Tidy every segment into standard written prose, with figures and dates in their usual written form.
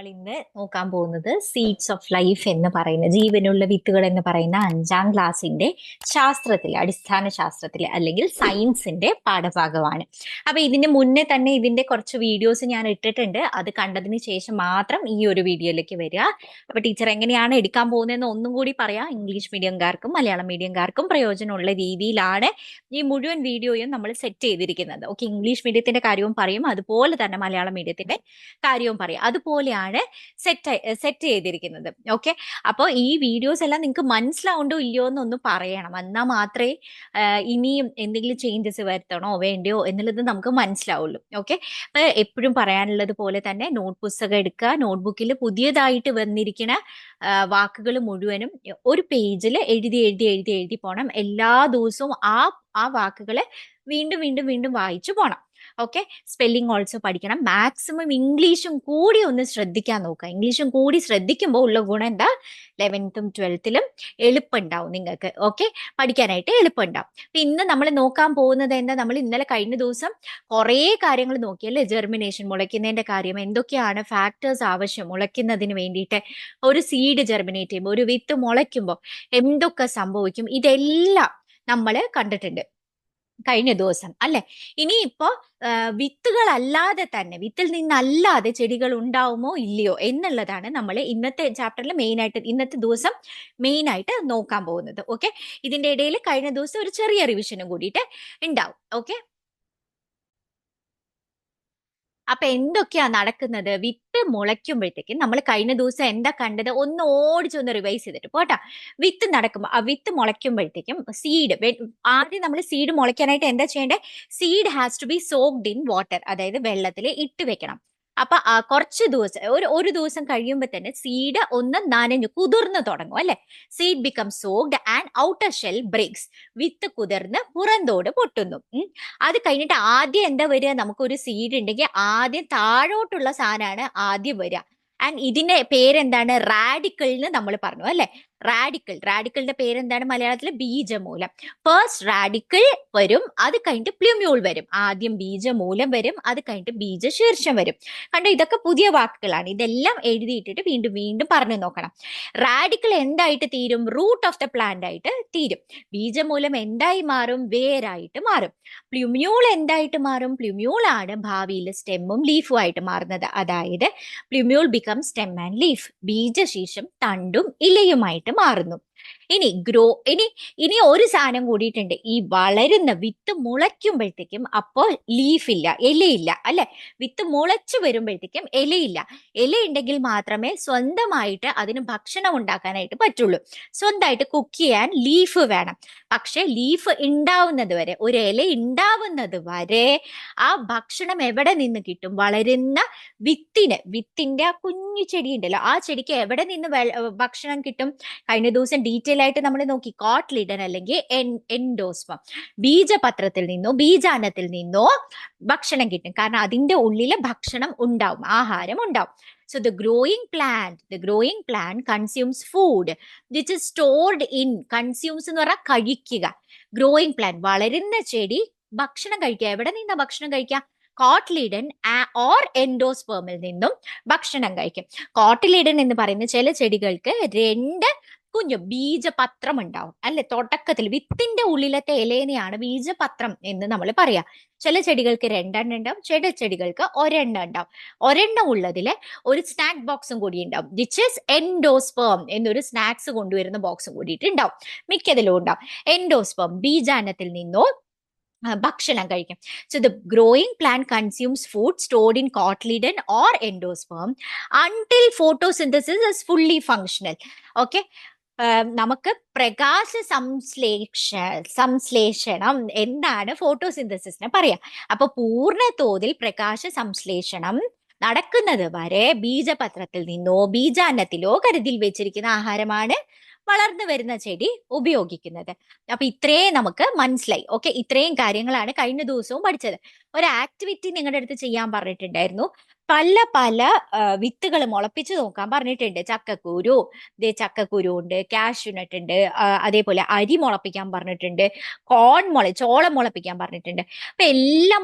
നമ്മൾ ഇന്ന് നോക്കാൻ പോകുന്നത് സീഡ്സ് ഓഫ് ലൈഫ് എന്ന് പറയുന്ന ജീവനുള്ള വിത്തുകൾ എന്ന് പറയുന്ന 5ാം ക്ലാസ്സിന്റെ ശാസ്ത്രത്തിലെ അടിസ്ഥാന ശാസ്ത്രത്തിലെ അല്ലെങ്കിൽ സയൻസിന്റെ പാഠഭാഗമാണ്. അപ്പൊ ഇതിന്റെ മുന്നേ തന്നെ ഇതിന്റെ കുറച്ച് വീഡിയോസ് ഞാൻ ഇട്ടിട്ടുണ്ട്. അത് കണ്ടതിന് ശേഷം മാത്രം ഈ ഒരു വീഡിയോയിലേക്ക് വരിക. അപ്പൊ ടീച്ചർ എങ്ങനെയാണ് എടുക്കാൻ പോകുന്നതെന്ന് ഒന്നും കൂടി പറയാം. ഇംഗ്ലീഷ് മീഡിയംകാർക്കും മലയാളം മീഡിയംകാർക്കും പ്രയോജനമുള്ള രീതിയിലാണ് ഈ മുഴുവൻ വീഡിയോയും നമ്മൾ സെറ്റ് ചെയ്തിരിക്കുന്നത്. ഓക്കെ, ഇംഗ്ലീഷ് മീഡിയത്തിന്റെ കാര്യവും പറയും, അതുപോലെ തന്നെ മലയാളം മീഡിയത്തിന്റെ കാര്യവും പറയും. അതുപോലെയാണ് സെറ്റ് ചെയ്തിരിക്കുന്നത്. ഓക്കെ, അപ്പോൾ ഈ വീഡിയോസ് എല്ലാം നിങ്ങൾക്ക് മനസ്സിലാവുണ്ടോ ഇല്ലയോ എന്നൊന്ന് പറയണം. എന്നാൽ മാത്രമേ ഇനിയും എന്തെങ്കിലും ചേഞ്ചസ് വരുത്തണോ വേണ്ടയോ എന്നുള്ളത് നമുക്ക് മനസ്സിലാവുള്ളൂ. ഓക്കെ, അപ്പൊ എപ്പോഴും പറയാനുള്ളത് പോലെ തന്നെ നോട്ട് പുസ്തകം എടുക്കുക. നോട്ട്ബുക്കിൽ പുതിയതായിട്ട് വന്നിരിക്കുന്ന വാക്കുകൾ മുഴുവനും ഒരു പേജിൽ എഴുതി എഴുതി എഴുതി എഴുതി പോണം. എല്ലാ ദിവസവും ആ വാക്കുകളെ വീണ്ടും വീണ്ടും വീണ്ടും വായിച്ചു പോണം. ഓക്കെ, സ്പെല്ലിംഗ് ഓൾസോ പഠിക്കണം. മാക്സിമം ഇംഗ്ലീഷും കൂടി ഒന്ന് ശ്രദ്ധിക്കാൻ നോക്കുക. ഇംഗ്ലീഷും കൂടി ശ്രദ്ധിക്കുമ്പോൾ ഉള്ള ഗുണം എന്താ, 11th 12th എളുപ്പമുണ്ടാവും നിങ്ങൾക്ക്. ഓക്കെ, പഠിക്കാനായിട്ട് എളുപ്പമുണ്ടാവും. ഇന്ന് നമ്മൾ നോക്കാൻ പോകുന്നത് എന്താ, നമ്മൾ ഇന്നലെ കഴിഞ്ഞ ദിവസം കുറേ കാര്യങ്ങൾ നോക്കിയല്ലേ. ജെർമിനേഷൻ, മുളയ്ക്കുന്നതിന്റെ കാര്യം, എന്തൊക്കെയാണ് ഫാക്ടേഴ്സ് ആവശ്യം മുളയ്ക്കുന്നതിന് വേണ്ടിയിട്ട്, ഒരു സീഡ് ജെർമിനേറ്റ് ചെയ്യുമ്പോൾ, ഒരു വിത്ത് മുളയ്ക്കുമ്പോൾ എന്തൊക്കെ സംഭവിക്കും, ഇതെല്ലാം നമ്മൾ കണ്ടിട്ടുണ്ട് കഴിഞ്ഞ ദിവസം അല്ലെ. ഇനിയിപ്പോ വിത്തുകളല്ലാതെ തന്നെ, വിത്തിൽ നിന്നല്ലാതെ ചെടികൾ ഉണ്ടാവുമോ ഇല്ലയോ എന്നുള്ളതാണ് നമ്മൾ ഇന്നത്തെ ചാപ്റ്ററിൽ ഇന്നത്തെ ദിവസം മെയിൻ ആയിട്ട് നോക്കാൻ പോകുന്നത്. ഓക്കെ, ഇതിന്റെ ഇടയിൽ കഴിഞ്ഞ ദിവസം ഒരു ചെറിയ റിവിഷനും കൂടിയിട്ട് ഉണ്ടാവും. ഓക്കെ, അപ്പൊ എന്തൊക്കെയാ നടക്കുന്നത്, വിത്ത് മുളയ്ക്കുമ്പോഴത്തേക്കും നമ്മൾ കഴിഞ്ഞ ദിവസം എന്താ കണ്ടത് ഒന്ന് ഓടിച്ചൊന്ന് റിവൈസ് ചെയ്തിട്ട് പോട്ടാ. വിത്ത് മുളയ്ക്കുമ്പോഴത്തേക്കും ആദ്യം നമ്മൾ സീഡ് മുളയ്ക്കാനായിട്ട് എന്താ ചെയ്യേണ്ടത്, seed has to be soaked in water, അതായത് വെള്ളത്തിൽ ഇട്ട് വെക്കണം. അപ്പൊ കുറച്ച് ദിവസം ഒരു ദിവസം കഴിയുമ്പോൾ തന്നെ സീഡ് ഒന്ന് നനഞ്ഞു കുതിർന്ന് തുടങ്ങും അല്ലെ. Seed become soaked and outer shell breaks, വിത്ത് കുതിർന്ന് പുറന്തോട് പൊട്ടുന്നു. അത് കഴിഞ്ഞിട്ട് ആദ്യം എന്താ വരിക, നമുക്കൊരു സീഡ് ഉണ്ടെങ്കിൽ ആദ്യം താഴോട്ടുള്ള സാധനമാണ് ആദ്യം വരിക. ആൻഡ് ഇതിന്റെ പേരെന്താണ്, റാഡിക്കിൾ എന്ന് നമ്മൾ പറഞ്ഞു അല്ലെ. റാഡിക്കിളിന്റെ പേരെന്താണ് മലയാളത്തിൽ, ബീജമൂലം. ഫസ്റ്റ് റാഡിക്കിൾ വരും, അത് കഴിഞ്ഞിട്ട് പ്ലൂമ്യൂൾ വരും. ആദ്യം ബീജമൂലം വരും, അത് കഴിഞ്ഞിട്ട് ബീജശീർഷം വരും. കണ്ടോ, ഇതൊക്കെ പുതിയ വാക്കുകളാണ്. ഇതെല്ലാം എഴുതിയിട്ടിട്ട് വീണ്ടും വീണ്ടും പറഞ്ഞു നോക്കണം. റാഡിക്കിൾ എന്തായിട്ട് തീരും, റൂട്ട് ഓഫ് ദ പ്ലാന്റ് ആയിട്ട് തീരും. ബീജമൂലം എന്തായി മാറും, വേരായിട്ട് മാറും. പ്ലൂമ്യൂൾ എന്തായിട്ട് മാറും, പ്ലൂമ്യൂൾ ആണ് ഭാവിയിൽ സ്റ്റെമ്മും ലീഫും ആയിട്ട് മാറുന്നത്. അതായത് പ്ലൂമ്യൂൾ ബിക്കം സ്റ്റെം ആൻഡ് ലീഫ്, ബീജശീർഷം തണ്ടും ഇലയുമായിട്ട് മാറുന്നു. ഇനി ഒരു സാധനം കൂടിയിട്ടുണ്ട്. ഈ വളരുന്ന വിത്ത് മുളയ്ക്കുമ്പോഴത്തേക്കും അപ്പോൾ ലീഫില്ല, ഇലയില്ല അല്ലെ. വിത്ത് മുളച്ചു വരുമ്പോഴത്തേക്കും ഇലയില്ല. ഇലയുണ്ടെങ്കിൽ മാത്രമേ സ്വന്തമായിട്ട് അതിന് ഭക്ഷണം ഉണ്ടാക്കാനായിട്ട് പറ്റുള്ളൂ. സ്വന്തമായിട്ട് കുക്ക് ചെയ്യാൻ ലീഫ് വേണം. പക്ഷെ ലീഫ് ഉണ്ടാവുന്നത് വരെ, ഒരു ഇല ഉണ്ടാവുന്നത് വരെ ആ ഭക്ഷണം എവിടെ നിന്ന് കിട്ടും, വളരുന്ന വിത്തിന്റെ ആ കുഞ്ഞു ചെടി ഉണ്ടല്ലോ, ആ ചെടിക്ക് എവിടെ നിന്ന് ഭക്ഷണം കിട്ടും. കഴിഞ്ഞ ദിവസം ഡീറ്റെയിൽ ആയിട്ട് നമ്മൾ നോക്കി. കോട്ട്ലിഡൻ അല്ലെങ്കിൽ എൻഡോസ്പം, ബീജപത്രത്തിൽ നിന്നോ ബീജാനത്തിൽ നിന്നോ ഭക്ഷണം കിട്ടും. കാരണം അതിന്റെ ഉള്ളില് ഭക്ഷണം ഉണ്ടാവും, ആഹാരം ഉണ്ടാവും. So the growing plant consumes food which is stored in, consumes എന്ന് പറഞ്ഞാൽ കഴിക്കുക. ഗ്രോയിങ് പ്ലാന്റ്, വളരുന്ന ചെടി ഭക്ഷണം കഴിക്കുക. എവിടെ നിന്നാ ഭക്ഷണം കഴിക്കുക, കോട്ട്ലിഡൻ ഓർ എൻഡോസ്പേമിൽ നിന്നും ഭക്ഷണം കഴിക്കും. കോട്ട്ലിഡൻ എന്ന് പറയുന്ന ചില ചെടികൾക്ക് 2 കുഞ്ഞു ബീജപത്രം ഉണ്ടാവും അല്ലെ. തുടക്കത്തിൽ വിത്തിന്റെ ഉള്ളിലത്തെ ഇലേനെയാണ് ബീജപത്രം എന്ന് നമ്മൾ പറയാ. ചില ചെടികൾക്ക് 2 ഉണ്ടാവും, ചില ചെടികൾക്ക് 1 ഉണ്ടാവും. 1 ഉള്ളതില് ഒരു സ്നാക്ക് ബോക്സും കൂടി ഉണ്ടാവും, വിച്ച് ഈസ് എൻഡോസ്പേം എന്നൊരു സ്നാക്സ് കൊണ്ടുവരുന്ന ബോക്സും കൂടിയിട്ട് ഉണ്ടാവും. മിക്കതിലും ഉണ്ടാവും. എൻഡോസ്പേം ബീജാനത്തിൽ നിന്നോ ഭക്ഷണം കഴിക്കും. So the growing plant consumes food stored in cotyledon or endosperm until photosynthesis is fully functional. Okay, നമുക്ക് പ്രകാശ സംശ്ലേഷണം എന്താണ് ഫോട്ടോസിന്തസിസിനെ പറയാം. അപ്പൊ പൂർണ്ണ തോതിൽ പ്രകാശ സംശ്ലേഷണം നടക്കുന്നത് വരെ ബീജപത്രത്തിൽ നിന്നോ ബീജാന്നത്തിലോ കരുതിൽ വെച്ചിരിക്കുന്ന ആഹാരമാണ് വളർന്നു വരുന്ന ചെടി ഉപയോഗിക്കുന്നത്. അപ്പൊ ഇത്രയും നമുക്ക് മനസ്സിലായി. ഓക്കെ, ഇത്രയും കാര്യങ്ങളാണ് കഴിഞ്ഞ ദിവസവും പഠിച്ചത്. ഒരു ആക്ടിവിറ്റി നിങ്ങളുടെ അടുത്ത് ചെയ്യാൻ പറഞ്ഞിട്ടുണ്ടായിരുന്നു. പല പല വിത്തുകൾ മുളപ്പിച്ച് നോക്കാൻ പറഞ്ഞിട്ടുണ്ട്. ചക്കക്കുരു, ചക്കക്കുരു ഉണ്ട്, കാഷ്യൂനട്ട് ഉണ്ട്, അതേപോലെ അരി മുളപ്പിക്കാൻ പറഞ്ഞിട്ടുണ്ട്, ചോളം മുളപ്പിക്കാൻ പറഞ്ഞിട്ടുണ്ട്. അപ്പൊ എല്ലാം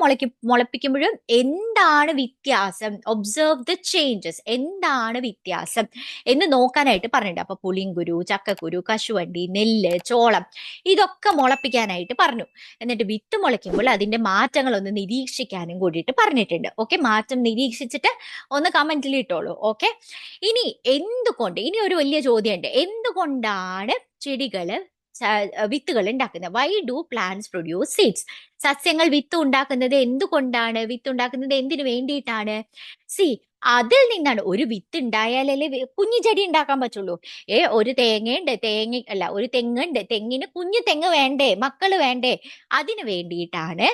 മുളപ്പിക്കുമ്പോഴും എന്താണ് വ്യത്യാസം, ഒബ്സർവ് ദ ചേഞ്ചസ്, എന്താണ് വ്യത്യാസം എന്ന് നോക്കാനായിട്ട് പറഞ്ഞിട്ടുണ്ട്. അപ്പൊ പുളിങ്കുരു, ചക്കക്കുരു, കശുവണ്ടി, നെല്ല്, ചോളം ഇതൊക്കെ മുളപ്പിക്കാനായിട്ട് പറഞ്ഞു. എന്നിട്ട് വിത്ത് മുളയ്ക്കുമ്പോൾ അതിന്റെ മാറ്റങ്ങൾ ഒന്ന് നിരീക്ഷിക്കാനും കൂടിയിട്ട് പറഞ്ഞിട്ടുണ്ട്. ഓക്കെ, മാറ്റം നിരീക്ഷിച്ചിട്ട് ഒന്ന് കമന്റിൽ ഇട്ടോളൂ. ഓക്കെ, ഇനി ഇനി ഒരു വലിയ ചോദ്യമുണ്ട്. എന്തുകൊണ്ടാണ് ചെടികള് വിത്തുകൾ ഉണ്ടാക്കുന്നത്? Why do plants produce seeds? സസ്യങ്ങൾ വിത്ത് ഉണ്ടാക്കുന്നത് എന്തുകൊണ്ടാണ്? വിത്ത് ഉണ്ടാക്കുന്നത് എന്തിനു വേണ്ടിയിട്ടാണ്? സി, അതിൽ നിന്നാണ്. ഒരു വിത്ത് ഉണ്ടായാലല്ലേ കുഞ്ഞു ചെടി ഉണ്ടാക്കാൻ പറ്റുള്ളൂ. ഒരു തേങ്ങയുണ്ട്, ഒരു തെങ്ങുണ്ട്, തെങ്ങിന് കുഞ്ഞു തെങ്ങ് വേണ്ടേ, മക്കള് വേണ്ടേ? അതിനു വേണ്ടിയിട്ടാണ്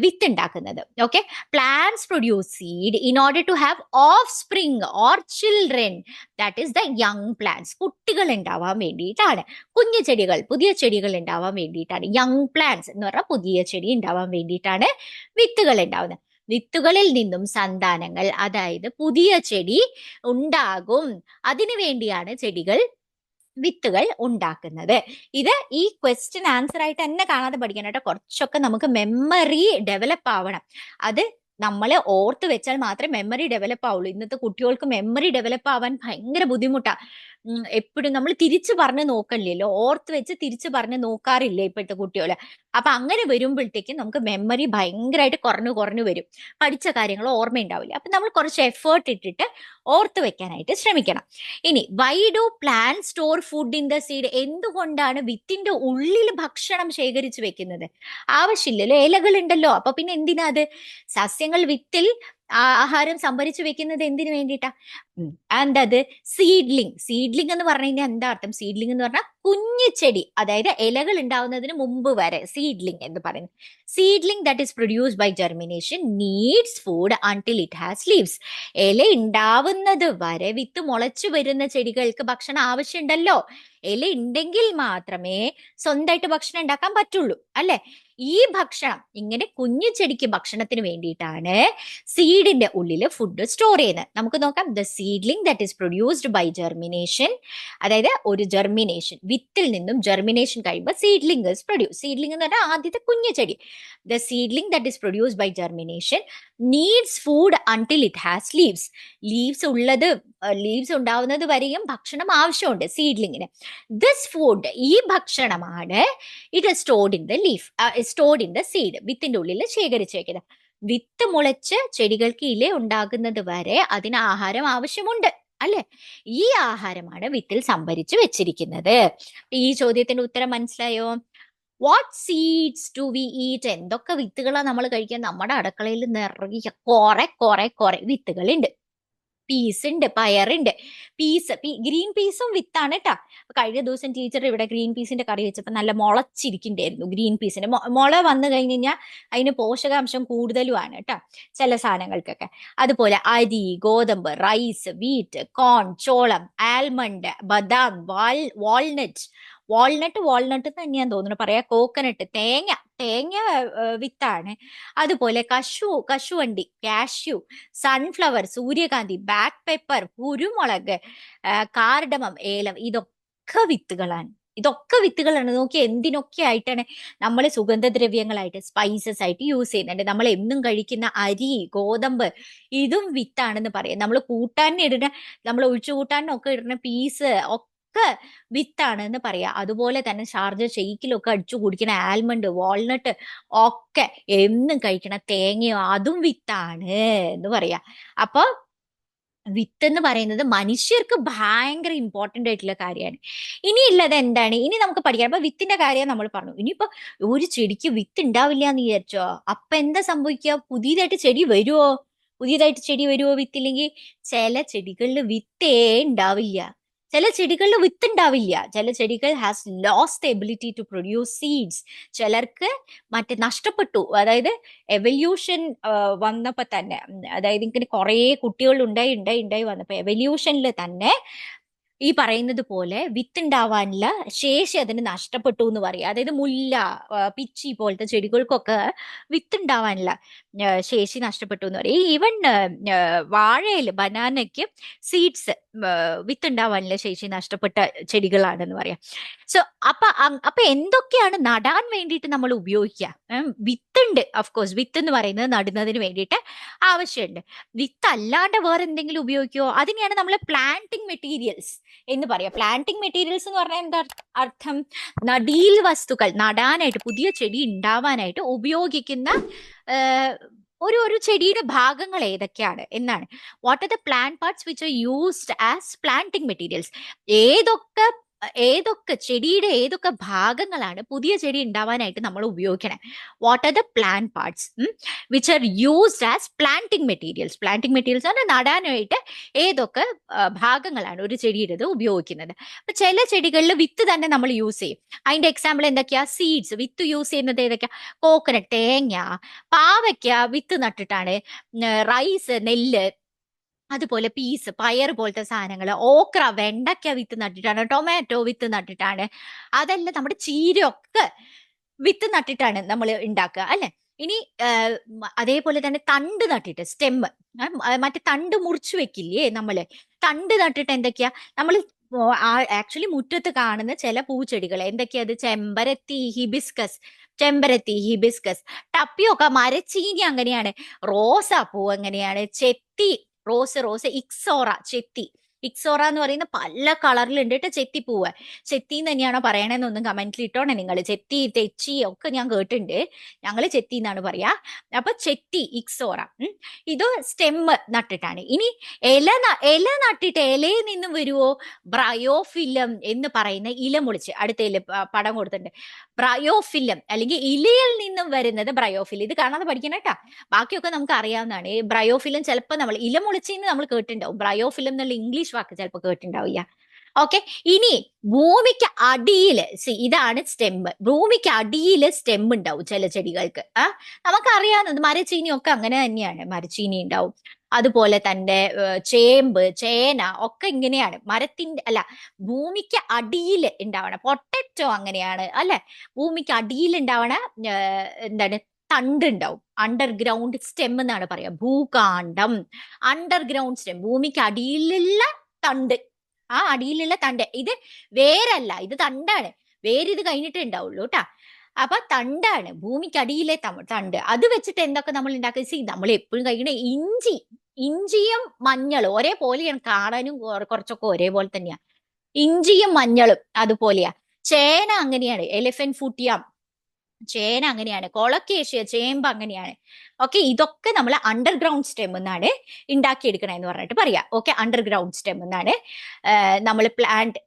വിത്ത് ഉണ്ടാക്കുന്നത്. Okay, plants produce seed in order to have offspring or children, that is the young plants. കുട്ടികൾ ഉണ്ടാവാൻ വേണ്ടിയിട്ടാണ്. കുഞ്ഞു ചെടികൾ, പുതിയ ചെടികൾ ഉണ്ടാവാൻ വേണ്ടിയിട്ടാണ്. യങ് പ്ലാന്റ്സ് എന്ന് പറഞ്ഞാൽ പുതിയ ചെടി ഉണ്ടാവാൻ വേണ്ടിയിട്ടാണ് വിത്തുകൾ ഉണ്ടാവുന്നത്. വിത്തുകളിൽ നിന്നും സന്താനങ്ങൾ, അതായത് പുതിയ ചെടി ഉണ്ടാകും. അതിനു വേണ്ടിയാണ് വിത്തുകൾ ഉണ്ടാക്കുന്നത്. ഇത് ഈ ക്വസ്റ്റ്യൻ ആൻസർ ആയിട്ട് തന്നെ കാണാതെ പഠിക്കണം കേട്ടോ. കുറച്ചൊക്കെ നമുക്ക് മെമ്മറി ഡെവലപ്പ് ആവണം. അത് നമ്മൾ ഓർത്ത് വെച്ചാൽ മാത്രമേ മെമ്മറി ഡെവലപ്പ് ആവുള്ളൂ. ഇന്നത്തെ കുട്ടികൾക്ക് മെമ്മറി ഡെവലപ്പ് ആവാൻ ഭയങ്കര ബുദ്ധിമുട്ടാ. എപ്പോഴും നമ്മൾ തിരിച്ചു പറഞ്ഞ് നോക്കണില്ലല്ലോ, ഓർത്ത് വെച്ച് തിരിച്ചു പറഞ്ഞ് നോക്കാറില്ലേ ഇപ്പോഴത്തെ കുട്ടികള്. അപ്പൊ അങ്ങനെ വരുമ്പോഴത്തേക്കും നമുക്ക് മെമ്മറി ഭയങ്കരമായിട്ട് കുറഞ്ഞു വരും. പഠിച്ച കാര്യങ്ങൾ ഓർമ്മയുണ്ടാവില്ല. അപ്പൊ നമ്മൾ കുറച്ച് എഫേർട്ട് ഇട്ടിട്ട് ഓർത്ത് വെക്കാനായിട്ട് ശ്രമിക്കണം. ഇനി, why do plant store food in the seed? എന്തുകൊണ്ടാണ് വിത്തിന്റെ ഉള്ളിൽ ഭക്ഷണം ശേഖരിച്ചു വെക്കുന്നത്? ആവശ്യമില്ലല്ലോ, ഇലകൾ ഉണ്ടല്ലോ. അപ്പൊ പിന്നെ എന്തിനാ അത്? സസ്യങ്ങൾ വിത്തിൽ ആഹാരം സംഭരിച്ചു വെക്കുന്നത് എന്തിനു വേണ്ടിയിട്ടാ? അത് സീഡ്ലിംഗ് എന്ന് പറഞ്ഞു കഴിഞ്ഞാൽ എന്താ അർത്ഥം? സീഡ്ലിംഗ് എന്ന് പറഞ്ഞാൽ കുഞ്ഞു ചെടി, അതായത് ഇലകൾ ഉണ്ടാവുന്നതിന് മുമ്പ് വരെ സീഡ്ലിംഗ് എന്ന് പറയുന്നത്. Seedling that is produced by germination needs food until it has leaves. ഇല ഉണ്ടാവുന്നത് വരെ, വിത്ത് മുളച്ചു വരുന്ന ചെടികൾക്ക് ഭക്ഷണം ആവശ്യമുണ്ടല്ലോ. ഇല ഉണ്ടെങ്കിൽ മാത്രമേ സ്വന്തമായിട്ട് ഭക്ഷണം ഉണ്ടാക്കാൻ പറ്റുള്ളൂ, അല്ലെ? ഈ ഭക്ഷണം, ഇങ്ങനെ കുഞ്ഞു ചെടിക്ക് ഭക്ഷണത്തിന് വേണ്ടിയിട്ടാണ് സീഡിന്റെ ഉള്ളിൽ ഫുഡ് സ്റ്റോർ ചെയ്യുന്നത്. നമുക്ക് നോക്കാം. The seedling that is produced by germination, അതായത് ഒരു ജെർമിനേഷൻ, വിത്തിൽ നിന്നും ജെർമിനേഷൻ കഴിയുമ്പോൾ സീഡ്ലിംഗ് ഈസ് പ്രൊഡ്യൂസ്. സീഡ്ലിംഗ് എന്ന് പറഞ്ഞാൽ ആദ്യത്തെ കുഞ്ഞു ചെടി. The seedling that is produced by germination needs food until it has leaves. Leaves ഉണ്ടാവുന്നത് വരെയും ഭക്ഷണം ആവശ്യമുണ്ട് സീഡ്ലിങ്ങിന്. ദിസ് ഫുഡ്, ഈ ഭക്ഷണമാണ് it is stored in the seed, വിത്തിന്റെ ഉള്ളിൽ ശേഖരിച്ചു വെക്കുന്നത്. വിത്ത് മുളച്ച് ചെടികൾക്ക് ഇല ഉണ്ടാകുന്നത് വരെ അതിന് ആഹാരം ആവശ്യമുണ്ട്, അല്ലെ? ഈ ആഹാരമാണ് വിത്തിൽ സംഭരിച്ചു വെച്ചിരിക്കുന്നത്. ഈ ചോദ്യത്തിന്റെ ഉത്തരം മനസ്സിലായോ? What seeds do we eat? എന്തൊക്കെ വിത്തുകളാണ് നമ്മൾ കഴിക്കുക? നമ്മുടെ അടുക്കളയിൽ നിറയെ കുറെ വിത്തുകളുണ്ട്. പീസ് ഉണ്ട്, പയറുണ്ട്, ഗ്രീൻ പീസും വിത്താണ് കേട്ടാ. കഴിഞ്ഞ ദിവസം ടീച്ചർ ഇവിടെ ഗ്രീൻ പീസിന്റെ കറി വെച്ചപ്പോൾ നല്ല മുളച്ചിരിക്കണ്ടായിരുന്നു. ഗ്രീൻ പീസിന്റെ മുള വന്നു കഴിഞ്ഞ് കഴിഞ്ഞാൽ അതിന് പോഷകാംശം കൂടുതലുമാണ് കേട്ടോ ചില സാധനങ്ങൾക്കൊക്കെ. അതുപോലെ അരി, ഗോതമ്പ്, റൈസ്, വീറ്റ്, കോൺ, ചോളം, ആൽമണ്ട്, ബദാം, വാൾനട്ട് തന്നെയാന്ന് തോന്നുന്നു പറയാ, കോക്കനട്ട്, തേങ്ങ വിത്താണ്. അതുപോലെ കശുവണ്ടി, കാഷ്യൂ, സൺഫ്ലവർ, സൂര്യകാന്തി, ബ്ലാക്ക് പെപ്പർ, കുരുമുളക്, കാർഡമം, ഏലം, ഇതൊക്കെ വിത്തുകളാണ്. നോക്കി എന്തിനൊക്കെ ആയിട്ടാണ് നമ്മൾ സുഗന്ധദ്രവ്യങ്ങളായിട്ട്, സ്പൈസസ് ആയിട്ട് യൂസ് ചെയ്യുന്നുണ്ട്. നമ്മൾ എന്നും കഴിക്കുന്ന അരി, ഗോതമ്പ്, ഇതും വിത്താണെന്ന് പറയാം. നമ്മൾ ഒഴിച്ചു കൂട്ടാനൊക്കെ ഇടുന്ന പീസ് ഒക്കെ വിത്താണ് എന്ന് പറയാം. അതുപോലെ തന്നെ ഷാർജ ഷെയ്ക്കിലൊക്കെ അടിച്ചു കുടിക്കുന്ന ആൽമണ്ട്, വാൾനട്ട് ഒക്കെ എന്നും കഴിക്കണ തേങ്ങയോ അതും വിത്താണ് എന്ന് പറയാ. അപ്പൊ വിത്ത് എന്ന് പറയുന്നത് മനുഷ്യർക്ക് ഭയങ്കര ഇമ്പോർട്ടന്റ് ആയിട്ടുള്ള കാര്യമാണ്. ഇനിയുള്ളത് എന്താണ്? ഇനി നമുക്ക് പഠിക്കാം. അപ്പൊ വിത്തിന്റെ കാര്യം നമ്മൾ പറഞ്ഞു. ഇനിയിപ്പോ ഒരു ചെടിക്ക് വിത്ത് ഉണ്ടാവില്ല എന്ന് വിചാരിച്ചോ, അപ്പൊ എന്താ സംഭവിക്കുക? പുതിയതായിട്ട് ചെടി വരുവോ വിത്തില്ലെങ്കിൽ? ചില ചെടികളിൽ വിത്തേ ഉണ്ടാവില്ല. ചില ചെടികൾ has lost ability to produce seeds. ചിലർക്ക് നഷ്ടപ്പെട്ടു. അതായത് എവല്യൂഷൻ വന്നപ്പോ തന്നെ, അതായത് ഇങ്ങനെ കുറെ കുട്ടികൾ ഉണ്ടായി വന്നപ്പോ എവല്യൂഷനിൽ തന്നെ ഈ പറയുന്നത് പോലെ വിത്തുണ്ടാവാനുള്ള ശേഷി അതിന് നഷ്ടപ്പെട്ടു എന്ന് പറയാം. അതായത് മുല്ല, പിച്ചി പോലത്തെ ചെടികൾക്കൊക്കെ വിത്തുണ്ടാവാനുള്ള ശേഷി നഷ്ടപ്പെട്ടു എന്ന് പറയും. ഈവൻ വാഴയിൽ ബനാനയ്ക്ക് സീഡ്സ്, വിത്തുണ്ടാവാനുള്ള ശേഷി നഷ്ടപ്പെട്ട ചെടികളാണെന്ന് പറയാം. സോ അപ്പൊ എന്തൊക്കെയാണ് നടാൻ വേണ്ടിയിട്ട് നമ്മൾ ഉപയോഗിക്കുക? വിത്തുണ്ട്, കോഴ്സ് വിത്ത് എന്ന് പറയുന്നത് നടുന്നതിന് വേണ്ടിയിട്ട് ആവശ്യമുണ്ട്. വിത്ത് അല്ലാണ്ട് വേറെ എന്തെങ്കിലും ഉപയോഗിക്കുമോ? അതിനെയാണ് നമ്മൾ പ്ലാന്റിംഗ് മെറ്റീരിയൽസ് എന്ന് പറയാം. പ്ലാന്റിംഗ് മെറ്റീരിയൽസ് എന്ന് പറഞ്ഞാൽ എന്താ അർത്ഥം? നടീൽ വസ്തുക്കൾ നടാനായിട്ട്, പുതിയ ചെടി ഉണ്ടാവാനായിട്ട് ഉപയോഗിക്കുന്ന ഒരു ചെടിയുടെ ഭാഗങ്ങൾ ഏതൊക്കെയാണ് എന്നാണ്. What are the plant parts which are used as planting materials? ഏതൊക്കെ ചെടിയുടെ ഏതൊക്കെ ഭാഗങ്ങളാണ് പുതിയ ചെടി ഉണ്ടാവാനായിട്ട് നമ്മൾ ഉപയോഗിക്കണേ? What are the plant parts which are used as planting materials? Planting materials ആണ് നടാനായിട്ട് ഏതൊക്കെ ഭാഗങ്ങളാണ് ഒരു ചെടിയുടേത് ഉപയോഗിക്കുന്നത്. അപ്പൊ ചില ചെടികളിൽ വിത്ത് തന്നെ നമ്മൾ യൂസ് ചെയ്യും. അതിന്റെ എക്സാമ്പിൾ എന്തൊക്കെയാ? സീഡ്സ് വിത്ത് യൂസ് ചെയ്യുന്നത് ഏതൊക്കെയാ? കോക്കനട്ട്, തേങ്ങ, പാവയ്ക്ക വിത്ത് നട്ടിട്ടാണ്. റൈസ്, നെല്ല്, അതുപോലെ പീസ്, പയർ പോലത്തെ സാധനങ്ങൾ, ഓക്ര, വെണ്ടയ്ക്ക വിത്ത് നട്ടിട്ടാണ്. ടൊമാറ്റോ വിത്ത് നട്ടിട്ടാണ്. അതല്ല, നമ്മുടെ ചീരയൊക്കെ വിത്ത് നട്ടിട്ടാണ് നമ്മൾ ഉണ്ടാക്കുക, അല്ലെ? ഇനി അതേപോലെ തന്നെ തണ്ട് നട്ടിട്ട്, സ്റ്റെമ്മ്, മറ്റേ തണ്ട് മുറിച്ചു വെക്കില്ലേ നമ്മള്? തണ്ട് നട്ടിട്ട് എന്തൊക്കെയാ നമ്മൾ ആക്ച്വലി മുറ്റത്ത് കാണുന്ന ചില പൂച്ചെടികൾ എന്തൊക്കെയാ? അത് ചെമ്പരത്തി, ഹിബിസ്കസ്, ടപ്പിയൊക്കെ, മരച്ചീനി അങ്ങനെയാണ്, റോസാപ്പൂ അങ്ങനെയാണ്, ചെത്തി, റോസ്, ഇക്സോറ, ചെത്തി. ഇക്സോറ എന്ന് പറയുന്ന പല കളറിലുണ്ട് കേട്ടോ. ചെത്തിപ്പൂവ്, ചെത്തി തന്നെയാണോ പറയണെന്നൊന്നും കമന്റിൽ ഇട്ടോണേ നിങ്ങൾ. ചെത്തി, തെച്ചി ഒക്കെ ഞാൻ കേട്ടിട്ടുണ്ട്. ഞങ്ങള് ചെത്തി എന്നാണ് പറയാ. അപ്പൊ ചെത്തി, ഇക്സോറ, ഇത് സ്റ്റെമ്മ് നട്ടിട്ടാണ്. ഇനി ഇല നട്ടിട്ട് ഇലയിൽ നിന്നും വരുവോ? ബ്രയോഫില്ലം എന്ന് പറയുന്ന ഇല മുളിച്ച്, അടുത്ത പടം കൊടുത്തിട്ടുണ്ട്. ബ്രയോഫില്ലം അല്ലെങ്കിൽ ഇലയിൽ നിന്നും വരുന്നത് ബ്രയോഫില്ലം. ഇത് കാണാതെ പഠിക്കണം കേട്ടാ. ബാക്കിയൊക്കെ നമുക്ക് അറിയാവുന്നതാണ്. ഈ ബ്രയോഫില്ലം ചിലപ്പോൾ നമ്മൾ ഇല മുളിച്ചെന്ന് നമ്മൾ കേട്ടിട്ടുണ്ടാവും. ബ്രയോഫില്ലം എന്നുള്ള ഇംഗ്ലീഷ് വാക്ക് ചിലപ്പോൾ കേട്ടിട്ടുണ്ടാവില്ല. ഓക്കെ, ഇനി ഭൂമിക്ക് അടിയില് ഇതാണ് സ്റ്റെമ്മ്. ഭൂമിക്ക് അടിയില് സ്റ്റെമ്മ് ഉണ്ടാവും ചില ചെടികൾക്ക്. നമുക്കറിയാവുന്നത് മരച്ചീനി ഒക്കെ അങ്ങനെ തന്നെയാണ്. മരച്ചീനി ഉണ്ടാവും. അതുപോലെ തന്നെ ചേമ്പ്, ചേന ഒക്കെ ഇങ്ങനെയാണ്. ഭൂമിക്ക് അടിയിൽ ഉണ്ടാവണം. പൊട്ടറ്റോ അങ്ങനെയാണ്, അല്ലെ? ഭൂമിക്ക് അടിയിൽ ഉണ്ടാവണ എന്താണ്? തണ്ട് ഉണ്ടാവും. അണ്ടർഗ്രൗണ്ട് സ്റ്റെം എന്നാണ് പറയാ. ഭൂകാണ്ഡം, അണ്ടർഗ്രൗണ്ട് സ്റ്റെം, ഭൂമിക്ക് അടിയിലുള്ള തണ്ട്. ആ അടിയിലുള്ള തണ്ട്. ഇത് വേരല്ല, ഇത് തണ്ടാണ്. വേരിത് കഴിഞ്ഞിട്ടേ ഉണ്ടാവുള്ളൂ കേട്ടാ. അപ്പൊ തണ്ടാണ്, ഭൂമിക്ക് അടിയിലെ തണ്ട്. അത് വെച്ചിട്ട് എന്തൊക്കെ നമ്മൾ ഉണ്ടാക്കുക? നമ്മൾ എപ്പോഴും കഴിക്കണ ഇഞ്ചിയും മഞ്ഞളും ഒരേപോലെയാണ്. കാണാനും കുറച്ചൊക്കെ ഒരേപോലെ തന്നെയാ. ഇഞ്ചിയും മഞ്ഞളും അതുപോലെയാ. ചേന അങ്ങനെയാണ്, എലിഫന്റ് ഫുട്ട് യാം, ചേന അങ്ങനെയാണ്. കൊളക്കേഷ്യ, ചേമ്പ് അങ്ങനെയാണ്. ഓക്കെ, ഇതൊക്കെ നമ്മൾ അണ്ടർഗ്രൗണ്ട് സ്റ്റെം എന്നാണ് ഉണ്ടാക്കിയെടുക്കണം എന്ന് പറഞ്ഞിട്ട് പറയാം. ഓക്കെ, അണ്ടർഗ്രൗണ്ട് സ്റ്റെം എന്നാണ് നമ്മൾ പ്ലാന്റ്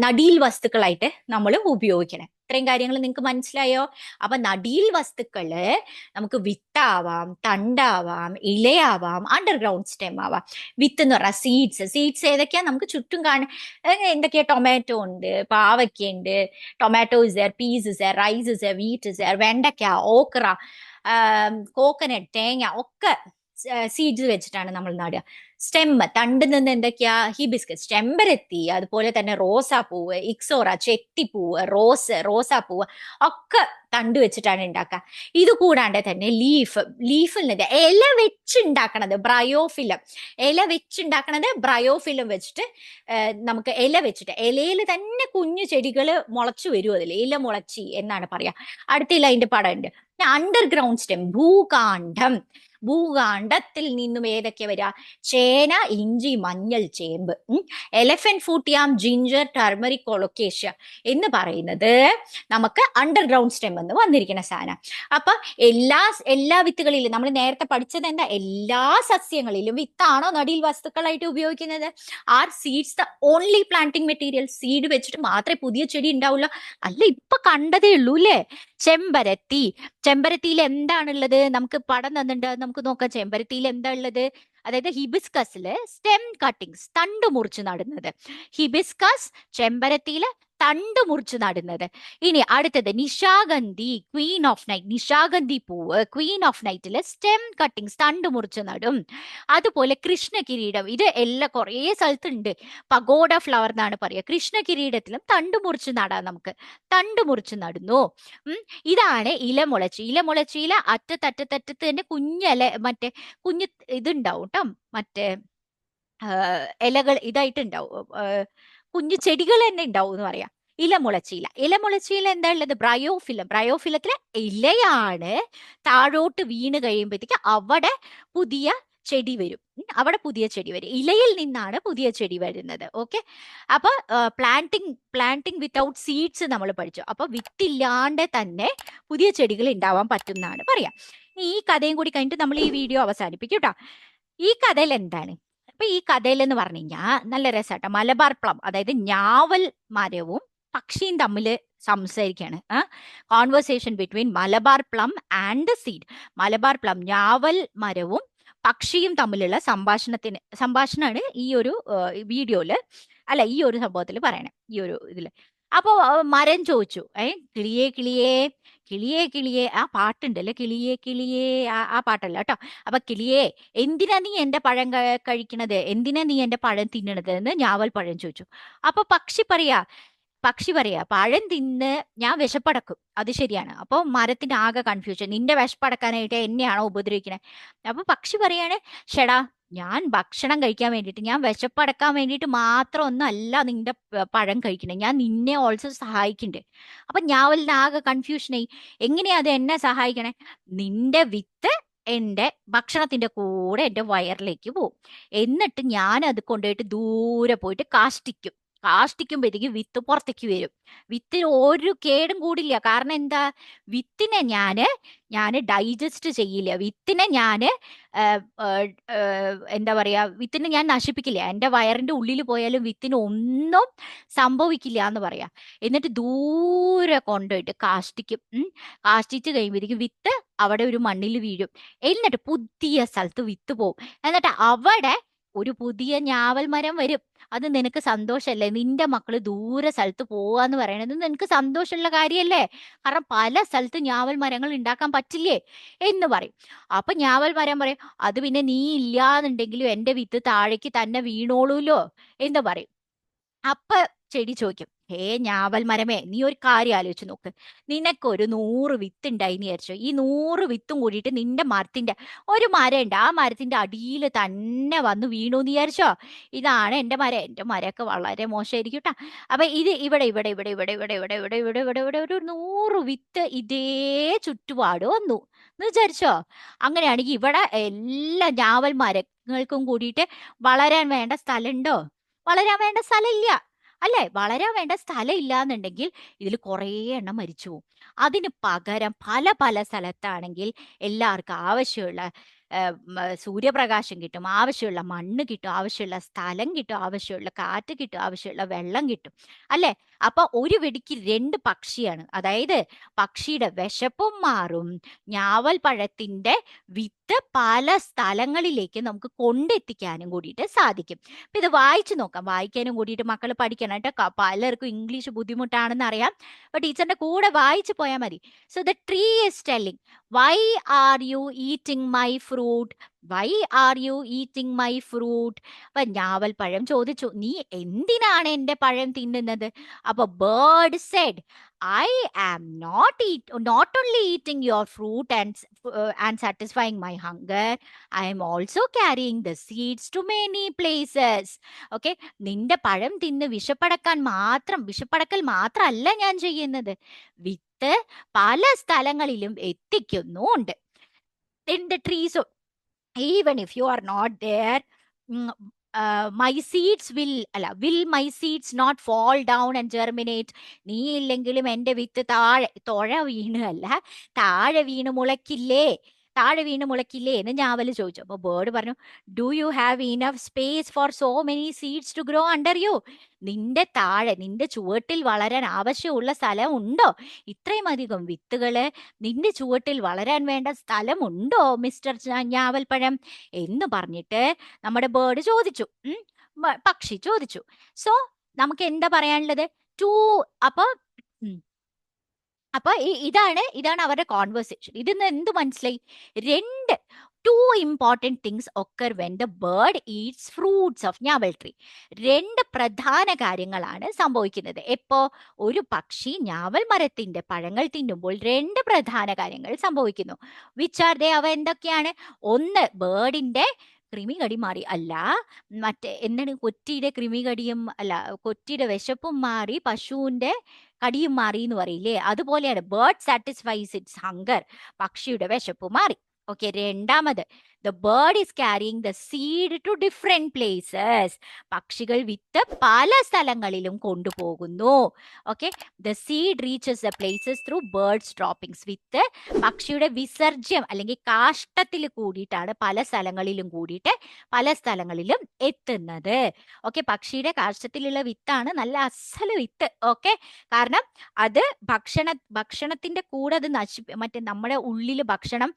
നടീൽ വസ്തുക്കളായിട്ട് നമ്മൾ ഉപയോഗിക്കണം. ഇത്രയും കാര്യങ്ങൾ നിങ്ങൾക്ക് മനസ്സിലായോ? അപ്പൊ നടീൽ വസ്തുക്കള് നമുക്ക് വിത്താവാം, തണ്ടാവാം, ഇലയാവാം, അണ്ടർഗ്രൗണ്ട് സ്റ്റെം ആവാം. വിത്ത് എന്ന് പറഞ്ഞാൽ സീഡ്സ് ഏതൊക്കെയാ? നമുക്ക് ചുറ്റും എന്തൊക്കെയാ? ടൊമാറ്റോ ഉണ്ട്, പാവയ്ക്ക ഉണ്ട്, tomato is there, peas is there, rice is there, wheat is there, വെണ്ടയ്ക്ക, ഓക്ര, കോക്കനട്ട്, തേങ്ങ ഒക്കെ സീഡ്സ് വെച്ചിട്ടാണ് നമ്മൾ നടുക. സ്റ്റെമ്മ്, തണ്ടിൽ നിന്ന് എന്തൊക്കെയാ? ഹിബിസ്കസ്, ചെമ്പരത്തി, അതുപോലെ തന്നെ റോസാപ്പൂവ്, ഇക്സോറ, ചെത്തിപ്പൂവ്, റോസാപ്പൂവ് ഒക്കെ തണ്ട് വെച്ചിട്ടാണ് ഉണ്ടാക്കുക. ഇത് കൂടാണ്ട് തന്നെ ലീഫിൽ നിന്ന് ഇല വെച്ചുണ്ടാക്കണത് ബ്രയോഫിലം. ബ്രയോഫിലം വെച്ചിട്ട് നമുക്ക് ഇല വെച്ചിട്ട്, ഇലയിൽ തന്നെ കുഞ്ഞു ചെടികൾ മുളച്ചു വരും. അതിൽ ഇല മുളച്ചി എന്നാണ് പറയാ. അടുത്ത അതിന്റെ പടം ഉണ്ട്. അണ്ടർഗ്രൗണ്ട് സ്റ്റെം, ഭൂകാണ്ഡത്തിൽ നിന്നും ഏതൊക്കെ വരിക? ചേന, ഇഞ്ചി, മഞ്ഞൾ, ചേമ്പ്. എലഫന്റ് ഫുട്ട് യാം, ജിഞ്ചർ, ടർമറിക്, കൊളക്കേഷ്യ എന്ന് പറയുന്നത് നമുക്ക് അണ്ടർഗ്രൗണ്ട് സ്റ്റെം എന്ന് വന്നിരിക്കുന്ന സാധനം. അപ്പൊ എല്ലാ വിത്തുകളിലും നമ്മൾ നേരത്തെ പഠിച്ചത് എന്താ? എല്ലാ സസ്യങ്ങളിലും വിത്താണോ നടീൽ വസ്തുക്കളായിട്ട് ഉപയോഗിക്കുന്നത്? R seeds the only planting material? Seed വെച്ചിട്ട് മാത്രമേ പുതിയ ചെടി ഉണ്ടാവുള്ളൂ? അല്ല, ഇപ്പൊ കണ്ടതേ ഉള്ളൂ അല്ലേ? ചെമ്പരത്തിയിൽ എന്താണുള്ളത്? നമുക്ക് പടം തന്നിട്ടുണ്ട്, നമുക്ക് നോക്കാം. ചെമ്പരത്തിയിൽ എന്താ ഉള്ളത്? അതായത് ഹിബിസ്കസില് സ്റ്റെം കട്ടിങ്സ്, തണ്ട് മുറിച്ച് നടുന്നത്. ഹിബിസ്കസ്, ചെമ്പരത്തിയില് തണ്ട് മുറിച്ച് നടുന്നത്. ഇനി അടുത്തത് Nishagandhi, Queen of night. Nishagandhi പൂവ് ക്വീൻ ഓഫ് നൈറ്റില് സ്റ്റെം കട്ടിങ്സ്, തണ്ട് മുറിച്ച് നടും. അതുപോലെ കൃഷ്ണകിരീടം, ഇത് എല്ലാ കുറേ സ്ഥലത്തുണ്ട്. പഗോഡ ഫ്ലവർ എന്നാണ് പറയുക. കൃഷ്ണകിരീടത്തിലും തണ്ട് മുറിച്ച് നടാം നമുക്ക്. തണ്ട് മുറിച്ച് നടുന്നു. ഇതാണ് ഇലമുളച്ചി. ഇലമുളച്ചിയില അറ്റത്തറ്റത്തറ്റത്ത് തന്നെ കുഞ്ഞല, മറ്റേ കുഞ്ഞ് ഇതുണ്ടാവും കേട്ടോ, മറ്റേ ഇലകൾ ഇതായിട്ടുണ്ടാവും, കുഞ്ഞു ചെടികൾ തന്നെ ഉണ്ടാവും എന്ന് പറയാം. ഇലമുളച്ചിയില. ഇലമുളച്ചിയില എന്താ ഉള്ളത്? ബ്രയോഫിലം. ബ്രയോഫിലത്തിലെ ഇലയാണ് താഴോട്ട് വീണ് കഴിയുമ്പോഴത്തേക്ക് അവിടെ പുതിയ ചെടി വരും. അവിടെ പുതിയ ചെടി വരും. ഇലയിൽ നിന്നാണ് പുതിയ ചെടി വരുന്നത്. ഓക്കെ. അപ്പൊ പ്ലാന്റിങ് വിത്തൗട്ട് സീഡ്സ് നമ്മൾ പഠിച്ചു. അപ്പൊ വിത്തില്ലാണ്ട് തന്നെ പുതിയ ചെടികൾ ഉണ്ടാവാൻ പറ്റും എന്നാണ് പറയാം. ഈ കഥയും കൂടി കഴിഞ്ഞിട്ട് നമ്മൾ ഈ വീഡിയോ അവസാനിപ്പിക്കും കേട്ടോ. ഈ കഥയിൽ എന്താണ്? അപ്പൊ ഈ കഥയിൽ എന്ന് പറഞ്ഞു കഴിഞ്ഞാൽ നല്ല രസമാട്ടോ. മലബാർ പ്ലം, അതായത് ഞാവൽ മരവും പക്ഷിയും തമ്മിൽ സംസാരിക്കാണ്. Conversation between Malabar plum and the seed. Malabar plum, ഞാവൽ മരവും പക്ഷിയും തമ്മിലുള്ള സംഭാഷണമാണ് ഈ ഒരു വീഡിയോയില്, അല്ല ഈ ഒരു സംഭവത്തിൽ പറയണേ, ഈ ഒരു ഇതില്. അപ്പോ മരം ചോദിച്ചു, കിളിയേ കിളിയേ കിളിയേ കിളിയേ, ആ പാട്ടുണ്ടല്ലേ, കിളിയേ കിളിയേ, ആ പാട്ടല്ല കേട്ടോ. അപ്പൊ കിളിയേ, എന്തിനാ നീ എന്റെ പഴം കഴിക്കണത്, എന്തിനാ നീ എന്റെ പഴം തിന്നണത് എന്ന് ഞാവൽ പഴം ചോദിച്ചു. അപ്പൊ പക്ഷി പറയാ, പഴം തിന്ന് ഞാൻ വിശപ്പടക്കും. അത് ശരിയാണ്. അപ്പൊ മരത്തിന്റെ ആകെ കൺഫ്യൂഷൻ, നിന്റെ വിശപ്പടക്കാനായിട്ട് എന്നെയാണോ ഉപദ്രവിക്കണേ? അപ്പൊ പക്ഷി പറയാണ്, ഷെടാ, ഞാൻ ഭക്ഷണം കഴിക്കാൻ വേണ്ടിയിട്ട്, ഞാൻ വിശപ്പടക്കാൻ വേണ്ടിയിട്ട് മാത്രം ഒന്നും അല്ല നിന്റെ പഴം കഴിക്കണേ, ഞാൻ നിന്നെ ഓൾസോ സഹായിക്കുന്നുണ്ട്. അപ്പൊ ഞാവലിന് ആകെ കൺഫ്യൂഷനായി, എങ്ങനെയാ അത് എന്നെ സഹായിക്കണേ? നിന്റെ വിത്ത് എന്റെ ഭക്ഷണത്തിന്റെ കൂടെ എന്റെ വയറിലേക്ക് പോകും, എന്നിട്ട് ഞാൻ അത് കൊണ്ടുപോയിട്ട് ദൂരെ പോയിട്ട് കാഷ്ടിക്കുമ്പോഴത്തേക്ക് വിത്ത് പുറത്തേക്ക് വരും. വിത്തിന് ഒരു കേടും കൂടില്ല. കാരണം എന്താ? വിത്തിനെ ഞാന് ഡൈജസ്റ്റ് ചെയ്യില്ല. വിത്തിനെ ഞാന് എന്താ പറയാ, വിത്തിനെ ഞാൻ നശിപ്പിക്കില്ല. എന്റെ വയറിന്റെ ഉള്ളിൽ പോയാലും വിത്തിന് ഒന്നും സംഭവിക്കില്ല എന്ന് പറയാ. എന്നിട്ട് ദൂരെ കൊണ്ടുപോയിട്ട് കാഷ്ടിക്കും. കാഷ്ടിച്ച് കഴിയുമ്പോഴത്തേക്കും വിത്ത് അവിടെ ഒരു മണ്ണിൽ വീഴും. എന്നിട്ട് പുതിയ സ്ഥലത്ത് വിത്ത് പോകും. എന്നിട്ട് അവിടെ ഒരു പുതിയ ഞാവൽ മരം വരും. അത് നിനക്ക് സന്തോഷല്ലേ? നിന്റെ മക്കള് ദൂരെ സ്ഥലത്ത് പോവാന്ന് പറയണത് നിനക്ക് സന്തോഷമുള്ള കാര്യല്ലേ? കാരണം പല സ്ഥലത്ത് ഞാവൽ മരങ്ങൾ ഉണ്ടാക്കാൻ പറ്റില്ലേ എന്ന് പറയും. അപ്പൊ ഞാവൽ മരം പറയും, അത് പിന്നെ നീ ഇല്ലാന്നുണ്ടെങ്കിലും എന്റെ വിത്ത് താഴേക്ക് തന്നെ വീണോളൂല്ലോ എന്ന് പറയും. അപ്പൊ ചെടി ചോദിക്കും, ഞാവൽ മരമേ, നീ ഒരു കാര്യം ആലോചിച്ച് നോക്ക്. നിനക്കൊരു 100 വിത്ത് ഉണ്ടായിന്ന് വിചാരിച്ചോ. ഈ 100 വിത്തും കൂടിയിട്ട് നിന്റെ മരത്തിന്റെ ഒരു മരം ഉണ്ട്, ആ മരത്തിന്റെ അടിയിൽ തന്നെ വന്ന് വീണു എന്ന് വിചാരിച്ചോ. ഇതാണ് എന്റെ മരം. എന്റെ മരമൊക്കെ വളരെ മോശമായിരിക്കും കേട്ടാ. അപ്പൊ ഇത് ഇവിടെ ഇവിടെ ഇവിടെ ഇവിടെ ഇവിടെ ഇവിടെ ഇവിടെ ഇവിടെ ഇവിടെ ഇവിടെ ഒരു 100 വിത്ത് ഇതേ ചുറ്റുപാട് വന്നു എന്ന് വിചാരിച്ചോ. അങ്ങനെയാണെങ്കിൽ ഇവിടെ എല്ലാ ഞാവൽ മരങ്ങൾക്കും കൂടിയിട്ട് വളരാൻ വേണ്ട സ്ഥലമുണ്ടോ? വളരാൻ വേണ്ട സ്ഥലമില്ല അല്ലേ? വളരാൻ വേണ്ട സ്ഥലം ഇല്ലാന്നുണ്ടെങ്കിൽ ഇതിൽ കുറേ എണ്ണം മരിച്ചു പോകും. അതിന് പകരം പല പല സ്ഥലത്താണെങ്കിൽ എല്ലാവർക്കും ആവശ്യമുള്ള സൂര്യപ്രകാശം കിട്ടും, ആവശ്യമുള്ള മണ്ണ് കിട്ടും, ആവശ്യമുള്ള സ്ഥലം കിട്ടും, ആവശ്യമുള്ള കാറ്റ് കിട്ടും, ആവശ്യമുള്ള വെള്ളം കിട്ടും അല്ലേ? അപ്പൊ ഒരു വെടിക്ക് 2 പക്ഷിയാണ്. അതായത് പക്ഷിയുടെ വിശപ്പും മാറും, ഞാവൽ പഴത്തിന്റെ വിത്ത് പല സ്ഥലങ്ങളിലേക്ക് നമുക്ക് കൊണ്ടെത്തിക്കാനും കൂടിയിട്ട് സാധിക്കും. അപ്പൊ ഇത് വായിച്ചു നോക്കാം. വായിക്കാനും കൂടിയിട്ട് മക്കൾ പഠിക്കണം കേട്ടോ. പലർക്കും ഇംഗ്ലീഷ് ബുദ്ധിമുട്ടാണെന്ന് അറിയാം. അപ്പൊ ടീച്ചറിന്റെ കൂടെ വായിച്ചു പോയാൽ മതി. So the tree is telling, why are you eating my fruit, why are you eating my fruit. അപ്പൊ ഞാവൽ പഴം ചോദിച്ചു, നീ എന്തിനാണ് എന്റെ പഴം തിന്നുന്നത്? അപ്പൊ bird said, I am not only eating your fruit and satisfying my hunger, I am also carrying the seeds to many places. Okay, നിന്റെ പഴം തിന്ന് വിശപ്പടക്കൽ മാത്രമല്ല ഞാൻ ചെയ്യുന്നത്, വിത്ത് പല സ്ഥലങ്ങളിലും എത്തിക്കുന്നുണ്ട്. In the trees, even if you are not there, my seeds will my seeds not fall down and germinate. നീ ഇല്ലെങ്കിലും എന്റെ വിത്ത് താഴെ വീണ് മുളക്കില്ലേ എന്ന് ഞാവല് ചോദിച്ചു. അപ്പൊ ബേർഡ് പറഞ്ഞു, do you have enough space for so many seeds to grow under you? നിന്റെ ചുവട്ടിൽ വളരാൻ ആവശ്യമുള്ള സ്ഥലം ഉണ്ടോ? ഇത്രയും അധികം വിത്തുകള് നിന്റെ ചുവട്ടിൽ വളരാൻ വേണ്ട സ്ഥലമുണ്ടോ മിസ്റ്റർ ഞാവൽപ്പഴം എന്ന് പറഞ്ഞിട്ട് നമ്മുടെ ബേർഡ് ചോദിച്ചു, പക്ഷി ചോദിച്ചു. സോ നമുക്ക് എന്താ പറയാനുള്ളത്? ടു അപ്പൊ അപ്പൊ ഇതാണ് അവരുടെ കോൺവെർസേഷൻ. ഇതിന്ന് എന്ത് മനസ്സിലായി? രണ്ട് two important things occur when the bird eats fruits of njaval tree. രണ്ട് പ്രധാന കാര്യങ്ങളാണ് സംഭവിക്കുന്നത്. എപ്പോ ഒരു പക്ഷി ഞാവൽ മരത്തിന്റെ പഴങ്ങൾ തിന്നുമ്പോൾ രണ്ട് പ്രധാന കാര്യങ്ങൾ സംഭവിക്കുന്നു. Which are they? അവ എന്തൊക്കെയാണ്? ഒന്ന്, ബേർഡിന്റെ കൃമികടി മാറി. അല്ല, മറ്റേ എന്താണ്, കൊറ്റിയുടെ കൃമികടിയും അല്ല, കൊറ്റിയുടെ വിശപ്പും മാറി, പശുവിന്റെ കടിയും മാറി എന്ന് പറയില്ലേ, അതുപോലെയാണ് ബേർഡ് സാറ്റിസ്ഫൈസ് ഇറ്റ്സ് ഹങ്കർ. പക്ഷിയുടെ വിശപ്പ് മാറി. ഓക്കെ. രണ്ടാമത്, the bird is carrying the seed to different places. പക്ഷികൾ വിത്ത് പല സ്ഥലങ്ങളിലും കൊണ്ടുപോകുന്നു. Okay. The seed reaches the places through birds droppings. വിത്ത് പക്ഷിയുടെ വിസർജ്യം അല്ലെങ്കിൽ കാഷ്ടത്തിൽ കൂടിയിട്ടാണ് പല സ്ഥലങ്ങളിലും എത്തുന്നത്. ഓക്കെ. പക്ഷിയുടെ കാഷ്ടത്തിലുള്ള വിത്താണ് നല്ല അസല് വിത്ത്. ഓക്കെ. കാരണം അത് ഭക്ഷണത്തിന്റെ കൂടെ അത് മറ്റേ നമ്മുടെ ഉള്ളിൽ ഭക്ഷണം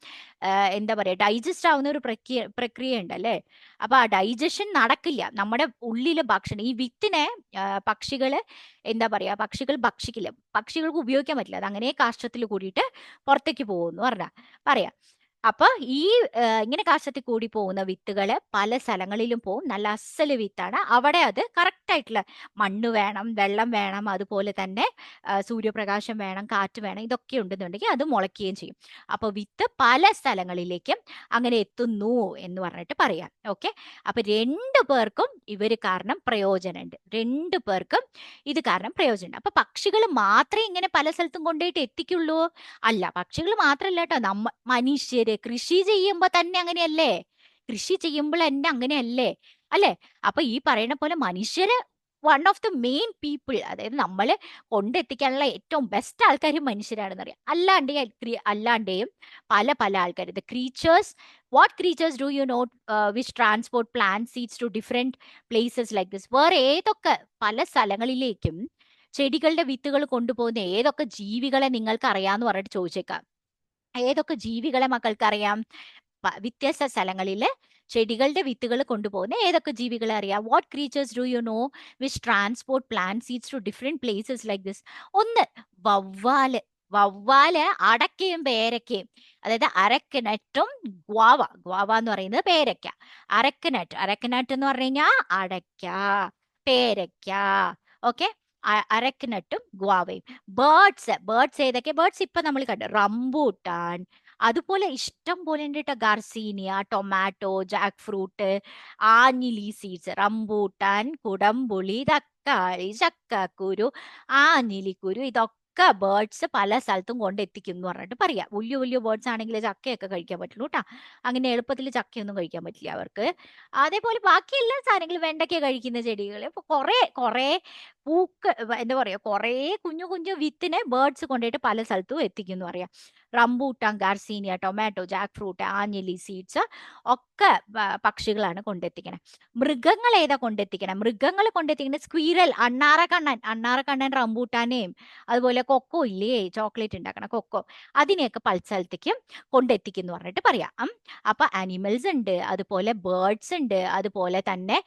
എന്താ പറയാ, ഡൈജസ്റ്റ് ആവുന്ന ഒരു പ്രക്രിയ ഉണ്ടല്ലേ. അപ്പൊ ആ ഡൈജഷൻ നടക്കില്ല. നമ്മുടെ ഉള്ളിലെ ഭക്ഷണം, ഈ വിത്തിനെ പക്ഷികള് എന്താ പറയാ, പക്ഷികൾ ഭക്ഷിക്കില്ല, പക്ഷികൾക്ക് ഉപയോഗിക്കാൻ പറ്റില്ല. അത് അങ്ങനെ കാഷ്ടത്തിൽ കൂടിയിട്ട് പുറത്തേക്ക് പോകുന്നു പറയാ. അപ്പൊ ഈ ഇങ്ങനെ കാഷ്ടത്തിൽ കൂടി പോകുന്ന വിത്തുകള് പല സ്ഥലങ്ങളിലും പോകും. നല്ല അസല് വിത്താണ്. അവിടെ അത് കറക്റ്റ് ആയിട്ടുള്ള മണ്ണ് വേണം, വെള്ളം വേണം, അതുപോലെ തന്നെ സൂര്യപ്രകാശം വേണം, കാറ്റ് വേണം. ഇതൊക്കെ ഉണ്ടെന്നുണ്ടെങ്കിൽ അത് മുളയ്ക്കുകയും ചെയ്യും. അപ്പൊ വിത്ത് പല സ്ഥലങ്ങളിലേക്കും അങ്ങനെ എത്തുന്നു എന്ന് പറഞ്ഞിട്ട് പറയാം. ഓക്കെ. അപ്പൊ രണ്ടു പേർക്കും ഇവര് കാരണം പ്രയോജനമുണ്ട്. രണ്ടു പേർക്കും ഇത് കാരണം പ്രയോജനമുണ്ട്. അപ്പൊ പക്ഷികൾ മാത്രമേ ഇങ്ങനെ പല സ്ഥലത്തും കൊണ്ടുപോയിട്ട് എത്തിക്കുള്ളൂ? അല്ല, പക്ഷികൾ മാത്രല്ല കേട്ടോ, മനുഷ്യര് കൃഷി ചെയ്യുമ്പോ തന്നെ അങ്ങനെയല്ലേ? കൃഷി ചെയ്യുമ്പോൾ തന്നെ അങ്ങനെയല്ലേ? അല്ലെ? അപ്പൊ ഈ പറയുന്ന പോലെ മനുഷ്യര് one of the main people, അതായത് നമ്മള് കൊണ്ടെത്തിക്കാനുള്ള ഏറ്റവും ബെസ്റ്റ് ആൾക്കാർ മനുഷ്യരാണെന്ന് അറിയാം. അല്ലാണ്ടേയും പല പല ആൾക്കാർ, the creatures. What creatures do you know which transport plant seeds to different places like this? വേറെ ഏതൊക്കെ പല സ്ഥലങ്ങളിലേക്കും ചെടികളുടെ വിത്തുകൾ കൊണ്ടുപോകുന്ന ഏതൊക്കെ ജീവികളെ നിങ്ങൾക്ക് അറിയാന്ന് പറഞ്ഞിട്ട് ചോദിച്ചേക്കാം. ഏതൊക്കെ ജീവികളെ മക്കൾക്ക് അറിയാം? വ്യത്യസ്ത സ്ഥലങ്ങളില് ചെടികളുടെ വിത്തുകൾ കൊണ്ടുപോകുന്ന ഏതൊക്കെ ജീവികളെ അറിയാം? What creatures do you know which transport plant seeds to different places like this? ഒന്ന്, വവ്വാല്. വവ്വാല് അടക്കയും പേരക്കയും, അതായത് അരക്കനട്ടും ഗ്വാവ എന്ന് പറയുന്നത് പേരക്ക. അരക്കനട്ട് എന്ന് പറഞ്ഞു കഴിഞ്ഞാൽ അടയ്ക്ക, പേരക്ക. ഓക്കെ. അരക്കനട്ടും ഗ്വാവയും. ബേർഡ്സ് ഏതൊക്കെ? ബേർഡ്സ് ഇപ്പൊ നമ്മൾ കണ്ടു, റംബൂട്ടാൻ, അതുപോലെ ഇഷ്ടം പോലെ ഉണ്ട് കേട്ടോ. Garcinia, tomato, jackfruit, anjili seeds, rambutan, കുടംപുളി, തക്കാളി, ചക്കക്കുരു, ആഞ്ഞിലിക്കുരു, ഇതൊക്കെ ബേർഡ്സ് പല സ്ഥലത്തും കൊണ്ടെത്തിക്കും എന്ന് പറഞ്ഞിട്ട് പറയാം. വലിയ വലിയ ബേർഡ്സ് ആണെങ്കിൽ ചക്കയൊക്കെ കഴിക്കാൻ പറ്റുള്ളൂ കേട്ടോ. അങ്ങനെ എളുപ്പത്തിൽ ചക്കയൊന്നും കഴിക്കാൻ പറ്റില്ല അവർക്ക്. അതേപോലെ ബാക്കി എല്ലാ സാധനങ്ങളും, വെണ്ടയ്ക്ക കഴിക്കുന്ന ചെടികൾ, ഇപ്പൊ കുറെ എന്താ പറയാ, കുറെ കുഞ്ഞു കുഞ്ഞു വിത്തിനെ ബേർഡ്സ് കൊണ്ടുപോയിട്ട് പല സ്ഥലത്തും എത്തിക്കുന്നു പറയാം. Rambutan, garcinia, tomato, jackfruit, anjili seeds ഒക്കെ പക്ഷികളാണ് കൊണ്ടെത്തിക്കണേ. മൃഗങ്ങൾ ഏതാ കൊണ്ടെത്തിക്കണം? മൃഗങ്ങൾ കൊണ്ടെത്തിക്കുന്നത് സ്ക്വീറൽ, അണ്ണാറക്കണ്ണൻ റംബൂട്ടാനെയും അതുപോലെ കൊക്കോ ഇല്ലേ, ചോക്ലേറ്റ് ഉണ്ടാക്കണ കൊക്കോ, അതിനെയൊക്കെ പല സ്ഥലത്തേക്കും കൊണ്ടെത്തിക്കുന്നു പറഞ്ഞിട്ട് പറയാം. അപ്പൊ ആനിമൽസ് ഉണ്ട്, അതുപോലെ ബേർഡ്സ് ഉണ്ട്, അതുപോലെ തന്നെ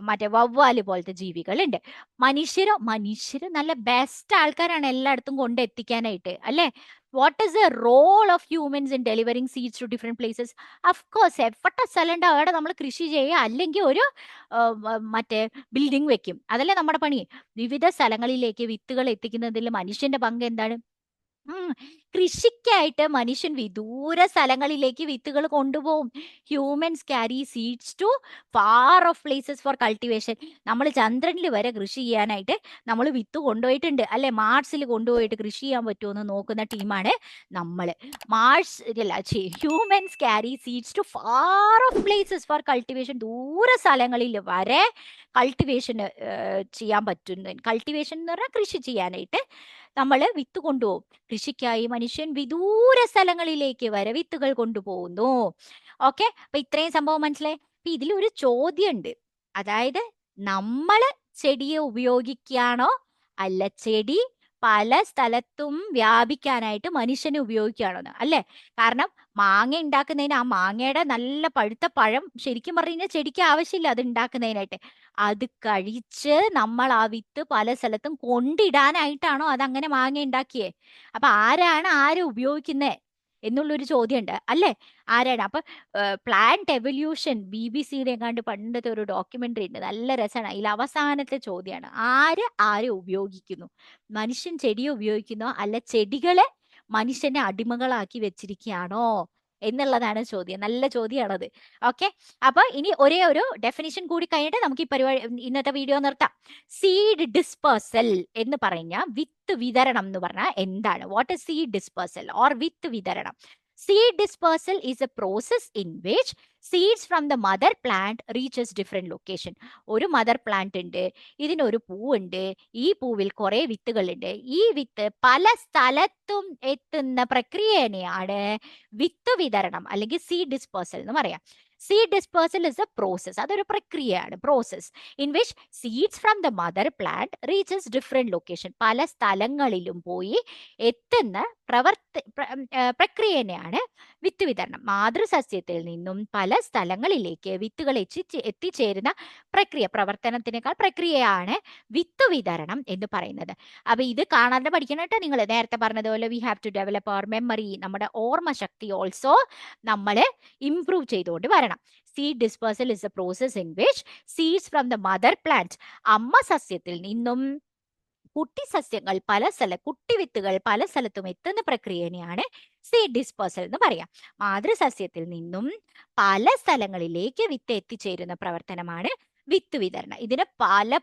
മറ്റേ വവ്വാല് പോലത്തെ ജീവികളുണ്ട്. മനുഷ്യര് നല്ല ബെസ്റ്റ് ആൾക്കാരാണ് എല്ലായിടത്തും കൊണ്ടെത്തിക്കാനായിട്ട്, അല്ലെ? What is the role of humans in delivering seeds to different places? Of course, എവിടെ സ്ഥലം ഉണ്ട് അവിടെ നമ്മൾ കൃഷി ചെയ്യുക, അല്ലെങ്കിൽ ഒരു മറ്റേ ബിൽഡിംഗ് വെക്കും. അതല്ലേ നമ്മുടെ പണി. വിവിധ സ്ഥലങ്ങളിലേക്ക് വിത്തുകൾ എത്തിക്കുന്നതിൽ മനുഷ്യന്റെ പങ്ക് എന്താണ്? കൃഷിക്കായിട്ട് മനുഷ്യൻ വിദൂര സ്ഥലങ്ങളിലേക്ക് വിത്തുകൾ കൊണ്ടുപോകും. Humans carry seeds to far of places four cultivation. നമ്മൾ ചന്ദ്രനിൽ വരെ കൃഷി ചെയ്യാനായിട്ട് നമ്മൾ വിത്ത് കൊണ്ടുപോയിട്ടുണ്ട്, അല്ലെ? മാർസിൽ കൊണ്ടുപോയിട്ട് കൃഷി ചെയ്യാൻ പറ്റുമോ എന്ന് നോക്കുന്ന ടീമാണ് നമ്മള്. Humans carry seeds to far of places four cultivation. ദൂര സ്ഥലങ്ങളിൽ വരെ കൾട്ടിവേഷൻ ചെയ്യാൻ പറ്റുന്നു. കൾട്ടിവേഷൻ എന്ന് പറഞ്ഞാൽ കൃഷി ചെയ്യാനായിട്ട് നമ്മൾ വിത്ത് കൊണ്ടുപോകും. കൃഷിക്കായി മനുഷ്യൻ വിദൂര സ്ഥലങ്ങളിലേക്ക് വരെ വിത്തുകൾ കൊണ്ടുപോകുന്നു. ഓക്കെ. അപ്പൊ ഇത്രയും സംഭവം മനസ്സിലായി. അപ്പൊ ഇതിലൊരു ചോദ്യമുണ്ട്. അതായത്, നമ്മള് ചെടിയെ ഉപയോഗിക്കുകയാണോ, അല്ല ചെടി പല സ്ഥലത്തും വ്യാപിക്കാനായിട്ട് മനുഷ്യനെ ഉപയോഗിക്കുകയാണെന്ന് അല്ലേ? കാരണം മാങ്ങ ഉണ്ടാക്കുന്നതിന് ആ മാങ്ങയുടെ നല്ല പഴുത്ത പഴം ശരിക്കും പറഞ്ഞു കഴിഞ്ഞാൽ ചെടിക്ക് ആവശ്യമില്ല അത് ഉണ്ടാക്കുന്നതിനായിട്ട്. അത് കഴിച്ച് നമ്മൾ ആ വിത്ത് പല സ്ഥലത്തും കൊണ്ടിടാനായിട്ടാണോ അതങ്ങനെ മാങ്ങ ഉണ്ടാക്കിയേ? അപ്പൊ ആരെ ഉപയോഗിക്കുന്നേ എന്നുള്ളൊരു ചോദ്യമുണ്ട് അല്ലേ? ആരാണ്? അപ്പൊ പ്ലാന്റ് എവല്യൂഷൻ BBC-യുടെ എങ്ങാണ്ട് പണ്ടത്തെ ഒരു ഡോക്യുമെന്ററി ഉണ്ട്, നല്ല രസമാണ്. അതിൽ അവസാനത്തെ ചോദ്യമാണ്, ആരെ ഉപയോഗിക്കുന്നു? മനുഷ്യൻ ചെടിയെ ഉപയോഗിക്കുന്നോ അല്ല ചെടികളെ മനുഷ്യനെ അടിമകളാക്കി വെച്ചിരിക്കുകയാണോ എന്നുള്ളതാണ് ചോദ്യം. നല്ല ചോദ്യമാണത്. ഓക്കെ, അപ്പൊ ഇനി ഒരേ ഒരു ഡെഫിനിഷൻ കൂടി കഴിഞ്ഞിട്ട് നമുക്ക് ഈ പരിപാടി ഇന്നത്തെ വീഡിയോ നിർത്താം. സീഡ് ഡിസ്പേഴ്സൽ എന്ന് പറഞ്ഞാൽ വിത്ത് വിതരണം എന്ന് പറഞ്ഞാൽ എന്താണ്? What is seed dispersal or with വിതരണം? Seed dispersal is a process in which seeds from the mother plant reaches different location. ഒരു മദർ പ്ലാന്റ് ഉണ്ട്, ഇതിനൊരു പൂവുണ്ട്, ഈ പൂവിൽ കുറെ വിത്തുകളുണ്ട്, ഈ വിത്ത് പല സ്ഥലത്തും എത്തുന്ന പ്രക്രിയയാണ് വിത്ത് വിതരണം അല്ലെങ്കിൽ സീഡ് ഡിസ്പേഴ്സൽ എന്ന് പറയാം. Seed dispersal is a process, അതൊരു പ്രക്രിയയാണ്, process in which seeds from the mother plant reaches different location, പല സ്ഥലങ്ങളിലും പോയി എത്തുന്ന പ്രക്രിയയാണ് വിത്ത് വിതരണം. മാതൃസസ്യത്തിൽ നിന്നും പല സ്ഥലങ്ങളിലേക്ക് വിത്തുകൾ എത്തിച്ചേരുന്ന പ്രക്രിയ, പ്രവർത്തനത്തിനേക്കാൾ പ്രക്രിയയാണ് വിത്ത് വിതരണം എന്ന് പറയുന്നത്. അപ്പൊ ഇത് കാണാതെ പഠിക്കണം കേട്ടോ. നിങ്ങൾ നേരത്തെ പറഞ്ഞതുപോലെ we have to develop our memory, നമ്മുടെ ഓർമ്മ ശക്തി ഓൾസോ നമ്മൾ ഇംപ്രൂവ് ചെയ്തുകൊണ്ട് വരണം. Seed dispersal is a process in which seeds from the mother plant, അമ്മ സസ്യത്തിൽ നിന്നും കുട്ടി സസ്യങ്ങൾ കുട്ടി വിത്തുകൾ പല സ്ഥലത്തും എത്തുന്ന പ്രക്രിയനെയാണ് സീഡ് ഡിസ്പേഴ്സൽ എന്ന് പറയാം. മാതൃസസ്യത്തിൽ നിന്നും പല സ്ഥലങ്ങളിലേക്ക് വിത്ത് എത്തിച്ചേരുന്ന പ്രവർത്തനമാണ് വിത്ത് വിതരണം. ഇതിന്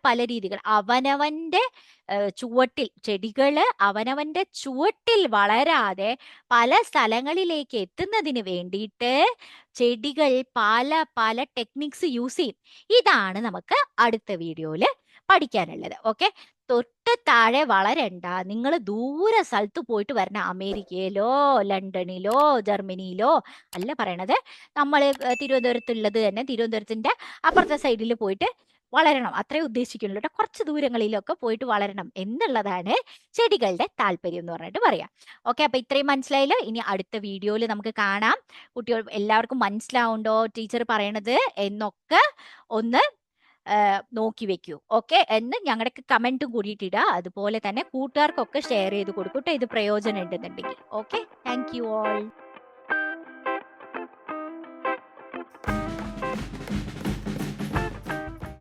പല രീതികൾ, അവനവന്റെ ചുവട്ടിൽ, ചെടികള് അവനവന്റെ ചുവട്ടിൽ വളരാതെ പല സ്ഥലങ്ങളിലേക്ക് എത്തുന്നതിന് വേണ്ടിയിട്ട് ചെടികൾ പല ടെക്നിക്സ് യൂസ് ചെയ്യും. ഇതാണ് നമുക്ക് അടുത്ത വീഡിയോയിൽ പഠിക്കാനുള്ളത്. ഓക്കെ, തൊട്ട് താഴെ വളരണ്ട, നിങ്ങൾ ദൂരെ സ്ഥലത്ത് പോയിട്ട് വരണം, അമേരിക്കയിലോ ലണ്ടനിലോ ജർമ്മനിയിലോ അല്ല പറയണത്, നമ്മൾ തിരുവനന്തപുരത്തുള്ളത് തന്നെ തിരുവനന്തപുരത്തിന്റെ അപ്പുറത്തെ സൈഡിൽ പോയിട്ട് വളരണം, അത്രേ ഉദ്ദേശിക്കുന്നുള്ളൂ കേട്ടോ. കുറച്ച് ദൂരങ്ങളിലൊക്കെ പോയിട്ട് വളരണം എന്നുള്ളതാണ് ചെടികളുടെ താല്പര്യം എന്ന് പറഞ്ഞിട്ട് പറയാം. ഓക്കെ, അപ്പൊ ഇത്രയും മനസ്സിലായല്ലോ. ഇനി അടുത്ത വീഡിയോയിൽ നമുക്ക് കാണാം. കുട്ടികൾ എല്ലാവർക്കും മനസ്സിലാവുണ്ടോ ടീച്ചർ പറയണത് എന്നൊക്കെ ഒന്ന് നോക്കി വെക്കൂ. ഓക്കെ, എന്ന് ഞങ്ങളുടെ കമന്റും കൂടിയിട്ടിടുക. അതുപോലെ തന്നെ കൂട്ടുകാർക്കൊക്കെ ഷെയർ ചെയ്ത് കൊടുക്കട്ടെ ഇത് പ്രയോജനം ഉണ്ടെന്നുണ്ടെങ്കിൽ. Okay, thank you all.